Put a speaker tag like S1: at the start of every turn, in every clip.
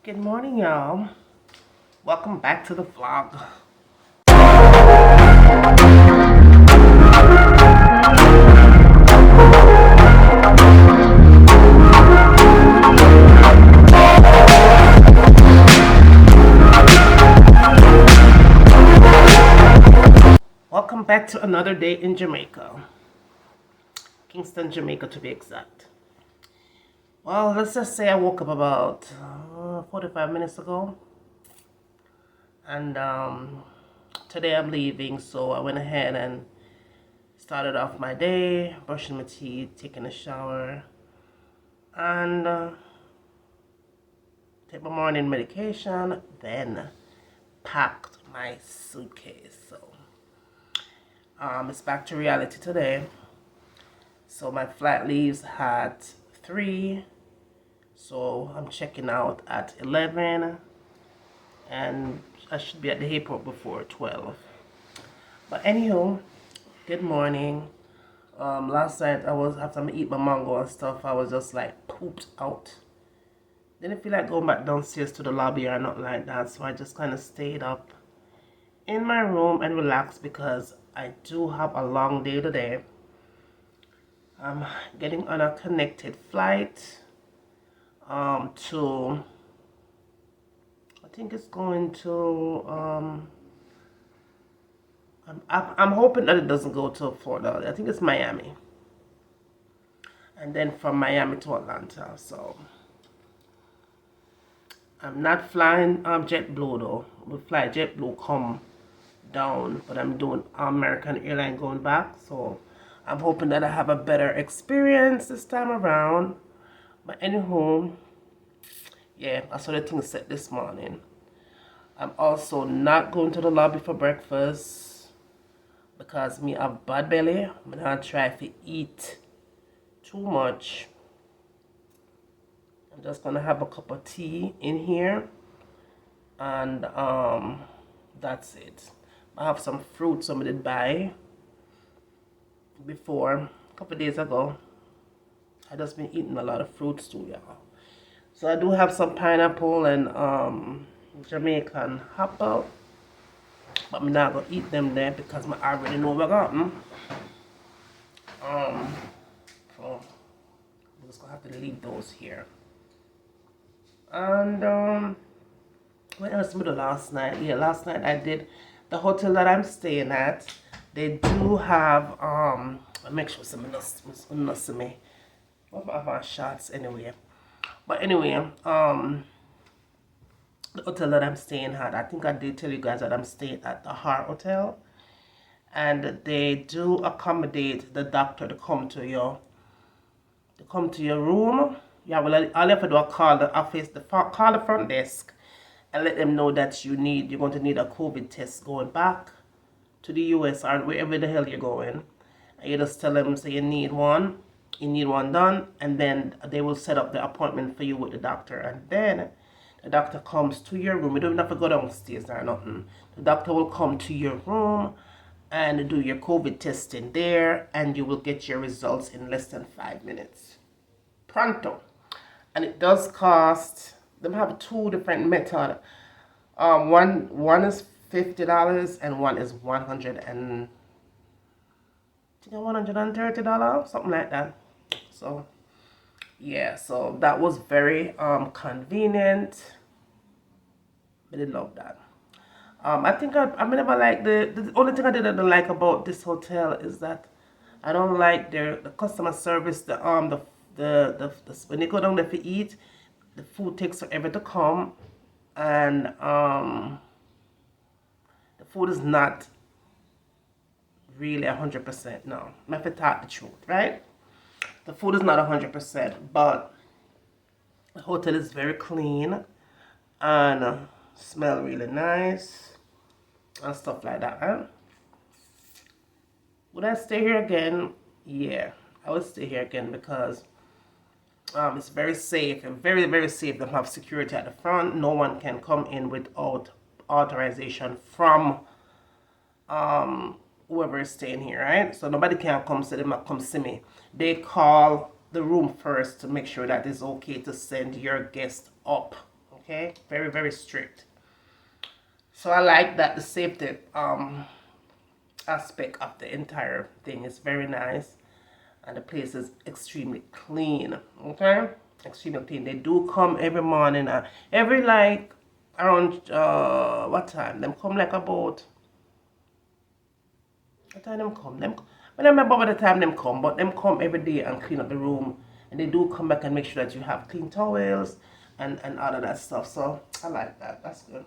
S1: Good morning, y'all. Welcome back to the vlog. Welcome back to another day in Jamaica. Kingston, Jamaica to be exact. Well, let's just say I woke up about 45 minutes ago. And today I'm leaving, so I went ahead and started off my day, brushing my teeth, taking a shower, and take my morning medication, then packed my suitcase. So it's back to reality today. So my flight leaves at 3, so I'm checking out at 11, and I should be at the airport before 12. But anywho, good morning. Last night after I eat my mango and stuff, I was just like pooped out. Didn't feel like going back downstairs to the lobby or not like that, so I just kind of stayed up in my room and relaxed because I do have a long day today. I'm getting on a connected flight to, I think it's going to I'm hoping that it doesn't go to Florida. I think it's Miami, and then from Miami to Atlanta. So I'm not flying JetBlue though. We'll fly JetBlue come down, but I'm doing American airline going back. So I'm hoping that I have a better experience this time around. But anywho, yeah, I saw the thing set this morning. I'm also not going to the lobby for breakfast because me have bad belly. I'm not try to eat too much. I'm just gonna have a cup of tea in here, and that's it. I have some fruit somebody did buy before a couple days ago. I just been eating a lot of fruits too, y'all. So I do have some pineapple and Jamaican apple, but I'm not gonna eat them there because I already know what I got them. So I'm just gonna have to leave those here. And what else did I do last night? Yeah, last night I did the hotel that I'm staying at. They do have I make sure some not see me. What about our shots anyway? But anyway, the hotel that I'm staying at, I think I did tell you guys that I'm staying at the Heart Hotel, and they do accommodate the doctor to come to your room. Yeah, well, all you have to do is call the office, call the front desk, and let them know that you're going to need a COVID test going back to the US or wherever the hell you're going. And you just tell them, say you need one done, and then they will set up the appointment for you with the doctor, and then the doctor comes to your room. You don't even have to go downstairs or nothing. The doctor will come to your room and do your COVID testing there, and you will get your results in less than 5 minutes. Pronto. And it does cost, them have two different methods. One is $50 and one is $130, something like that. So yeah, so that was very convenient. I did love that. I think I never like the only thing I didn't like about this hotel is that I don't like the customer service. The when you go down there to eat, the food takes forever to come, and the food is not really 100%. No, I have to talk the truth, right? The food is not 100%, but the hotel is very clean and smell really nice and stuff like that. Right? Would I stay here again? Yeah, I would stay here again because it's very safe and very, very safe. They have security at the front. No one can come in without authorization from whoever is staying here, right? So nobody can come see me. They call the room first to make sure that it's okay to send your guest up. Okay, very, very strict. So I like that the safety aspect of the entire thing is very nice, and the place is extremely clean. Okay, extremely clean. They do come every morning, every like around what time? Them come like about what time them come? Them I don't remember what the time them come, but them come every day and clean up the room, and they do come back and make sure that you have clean towels and all of that stuff. So I like that. That's good.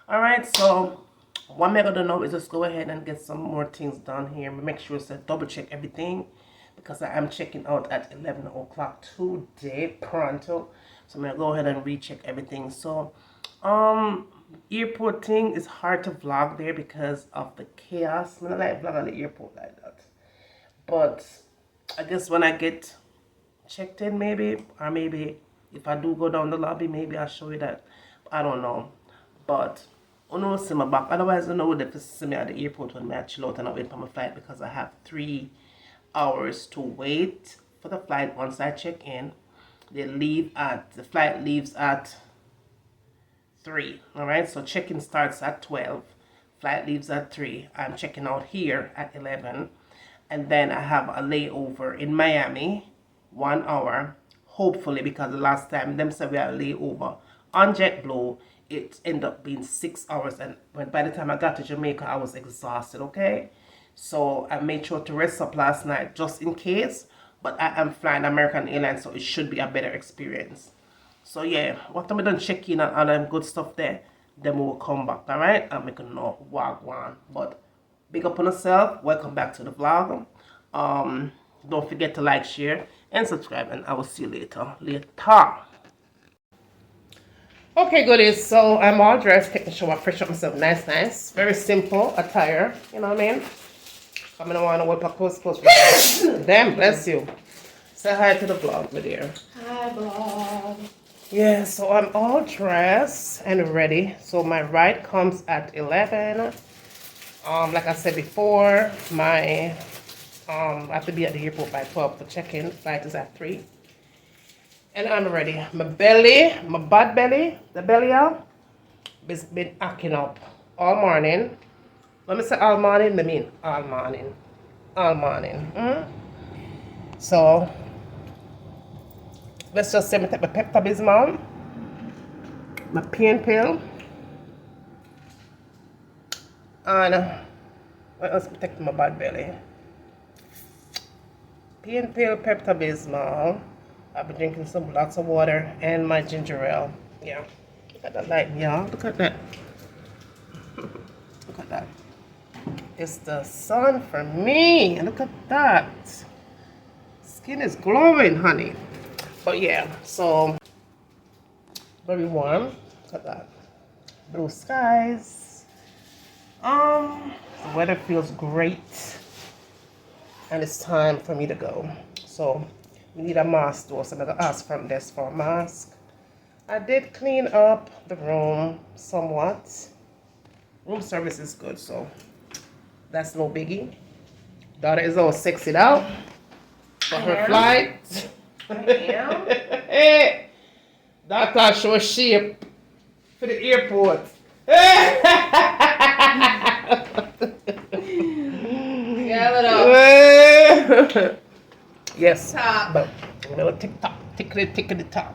S1: All right, so what I'm gonna do is just go ahead and get some more things done here. Make sure to double check everything because I am checking out at 11 o'clock today, pronto. So I'm gonna go ahead and recheck everything. So, airport thing is hard to vlog there because of the chaos. I don't like vlog on the airport like that. But I guess when I get checked in, maybe, or maybe if I do go down the lobby, maybe I'll show you that. I don't know, but. I know see my back. Otherwise, I know if you see me at the airport when I chill out and I wait for my flight because I have 3 hours to wait for the flight. Once I check in, the flight leaves at 3. All right, so check-in starts at 12. Flight leaves at 3. I'm checking out here at 11, and then I have a layover in Miami, 1 hour. Hopefully, because the last time them said we had a layover on JetBlue. It ended up being 6 hours, and by the time I got to Jamaica, I was exhausted, okay? So I made sure to rest up last night just in case, but I am flying American Airlines, so it should be a better experience. So yeah, after I done check in and all that good stuff there, then we will come back, all right? And we can know wagwan. But big up on yourself. Welcome back to the vlog. Don't forget to like, share, and subscribe, and I will see you later. Okay, goodies, so I'm all dressed, taking a shower, fresh up myself, nice. Very simple attire, you know what I mean? I'm gonna want to whip a close. Damn, bless you. Say hi to the vlog, my dear.
S2: Hi, vlog.
S1: Yeah, so I'm all dressed and ready. So my ride comes at 11. Like I said before, I have to be at the airport by 12 for check-in. Flight is at 3. And I'm ready. My bad belly, the belly out, has been acting up all morning. Let me say all morning, I mean all morning. So, let's just say I take my Pepto-Bismol, my pain pill, and what else protect my bad belly? Pain pill, Pepto-Bismol. I've been drinking lots of water and my ginger ale. Yeah. Look at that light, y'all. Look at that. Look at that. It's the sun for me. Look at that. Skin is glowing, honey. But yeah, so very warm. Look at that. Blue skies. The weather feels great. And it's time for me to go. So we need a mask though, so I'm going to ask from this for a mask. I did clean up the room somewhat. Room service is good, so that's no biggie. Daughter is all sexied out for her flight.
S2: I am.
S1: Hey, daughter show shape for the airport.
S2: Yeah,
S1: Yes,
S2: top.
S1: but a little tickety top.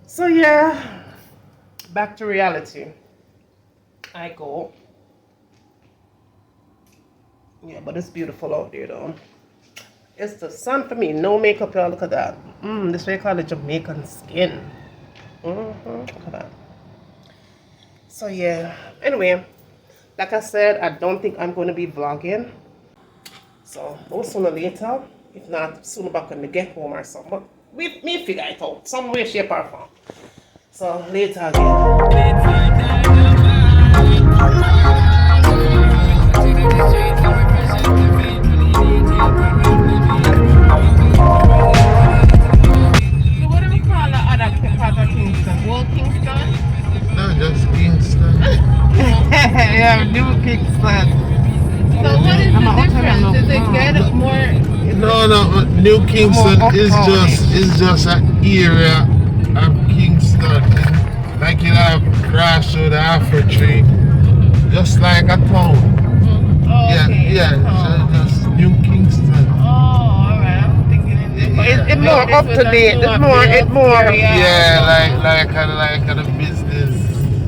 S1: So yeah, back to reality. I go. Yeah, but it's beautiful out there though. It's the sun for me. No makeup, y'all. Look at that. This way I call it Jamaican skin. Look at that. So yeah. Anyway, like I said, I don't think I'm going to be vlogging. So sooner or later. If not, sooner back when we get home or something. But we figure it out. Some way, shape, or form. So later again. Yeah, new Kingston.
S2: So what is the difference? Does it get more?
S3: No, New Kingston is just an area of Kingston. Like you have cross through the Afro tree. Just like a town.
S2: Oh, okay.
S3: Yeah. So just New Kingston.
S2: Oh, alright. I'm thinking
S1: It's more up to date. It's more.
S3: Yeah, like a business.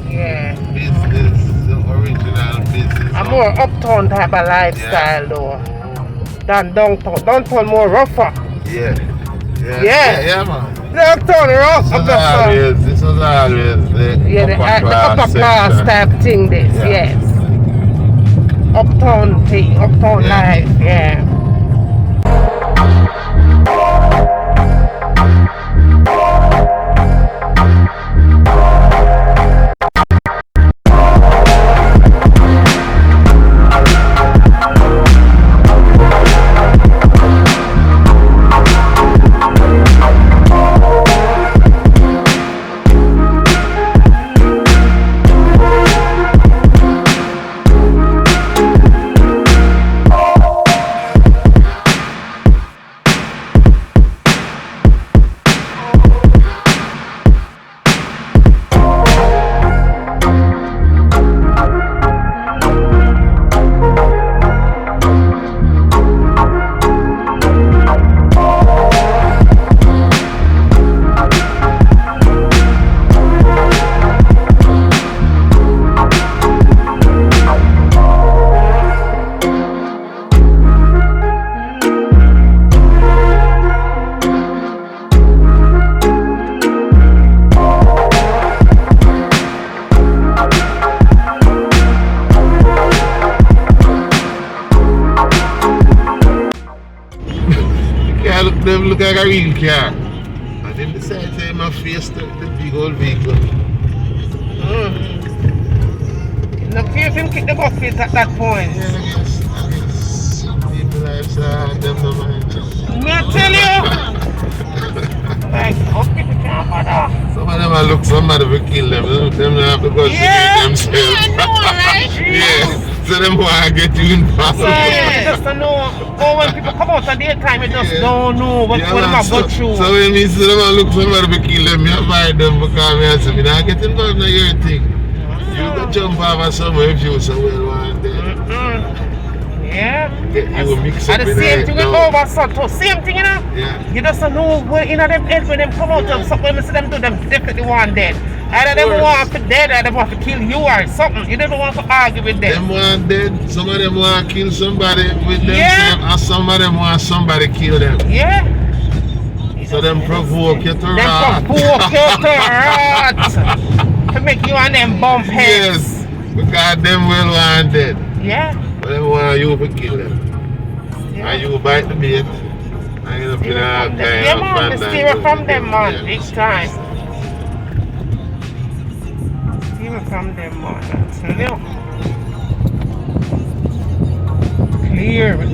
S1: Yeah.
S3: Business, the original business.
S1: A more uptown type of lifestyle though. Than downtown. Downtown more rougher.
S3: Yeah, man.
S1: The uptown rough.
S3: This was always the
S1: upper class type thing. This, yes. Uptown thing, uptown life, yeah.
S3: Them look like a real car. And then the side time my face the big old vehicle.
S1: No fear him kick the bucket at that point.
S3: Yeah, I guess people lifestyle them no mind.
S1: Me I tell you. Like, okay, the camera.
S3: Some of them look somebody will kill them. Them have to go to themselves.
S2: Yeah, I know, right?
S3: Yeah. So them want to get you involved.
S1: Yeah, just to know. Or when people come out at daytime, you just don't know what them have got through.
S3: So when me see them look somebody will kill them, me avoid them because me say me not get involved in your thing. You can jump over somewhere if you so well want them.
S1: Yeah.
S3: You will mix up
S1: and the
S3: with
S1: same thing with oversut too. Same thing, you know?
S3: Yeah.
S1: You just don't know where in them head when them come out of something. When you see them do, them definitely want dead. Either them want to dead or they want to kill you or something. You never want to argue with them.
S3: Them want dead, some of them want to kill somebody with themselves, and some of them want somebody kill them.
S1: Yeah.
S3: So them provoke you to rot.
S1: Them provoke you to rot. To make you and them bump heads.
S3: Yes, because them will want dead.
S1: Yeah.
S3: But them want you to kill them. Yeah. And you bite the bait. And end up in all kind of
S1: man, steer from them, man, big time. Steer from them, man, I tell you.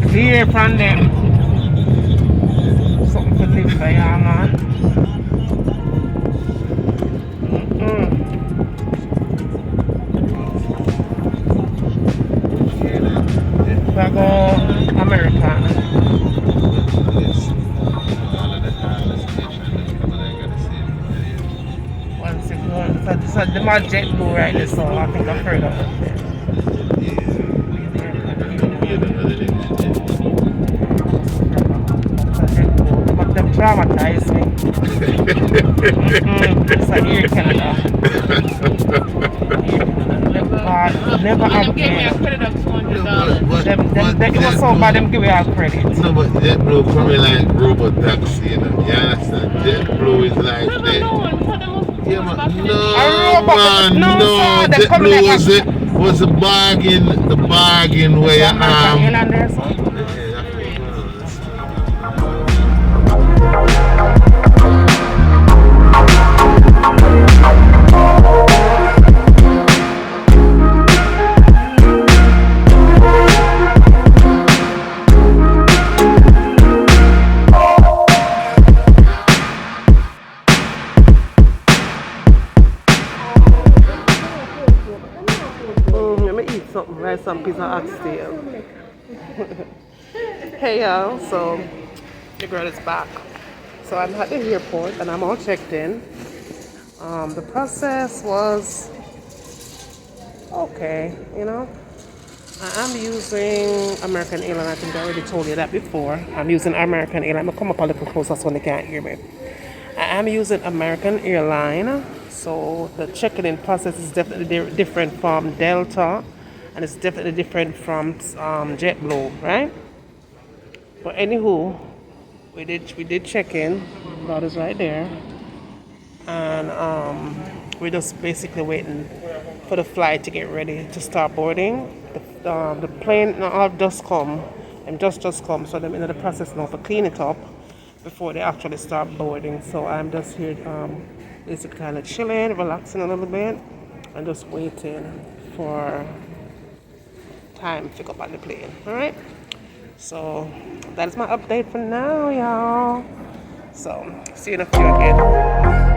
S1: Clear from them. Something to live for ya, man. I go American. Once it goes, this is the Jet.Guru right there, so I think I've heard of it. But them traumatized me. It's an ear Canada. Never again. It was so bad, them give you all credit.
S3: No, but Jet.Guru coming like robot taxi, you know. You understand? Jet.Guru is like that. Yeah, man. No. Jet.Guru was the bargain where you
S1: some piece of oxtail. Hey y'all, so the girl is back. So I'm at the airport and I'm all checked in. The process was okay, you know. I'm using American Airlines. I think I already told you that before. I'm using American Airlines. I'm gonna come up a little closer so they can't hear me. I am using American Airlines, so the check-in process is definitely different from Delta, and it's definitely different from JetBlue, right? But anywho, we did check in. That is right there, and we're just basically waiting for the flight to get ready to start boarding. The plane now just come, and just come, so they're in the process now to clean it up before they actually start boarding. So I'm just here, basically kind of chilling, relaxing a little bit, and just waiting for time to pick up on the plane. All right. So that is my update for now, y'all. So see you in a few again.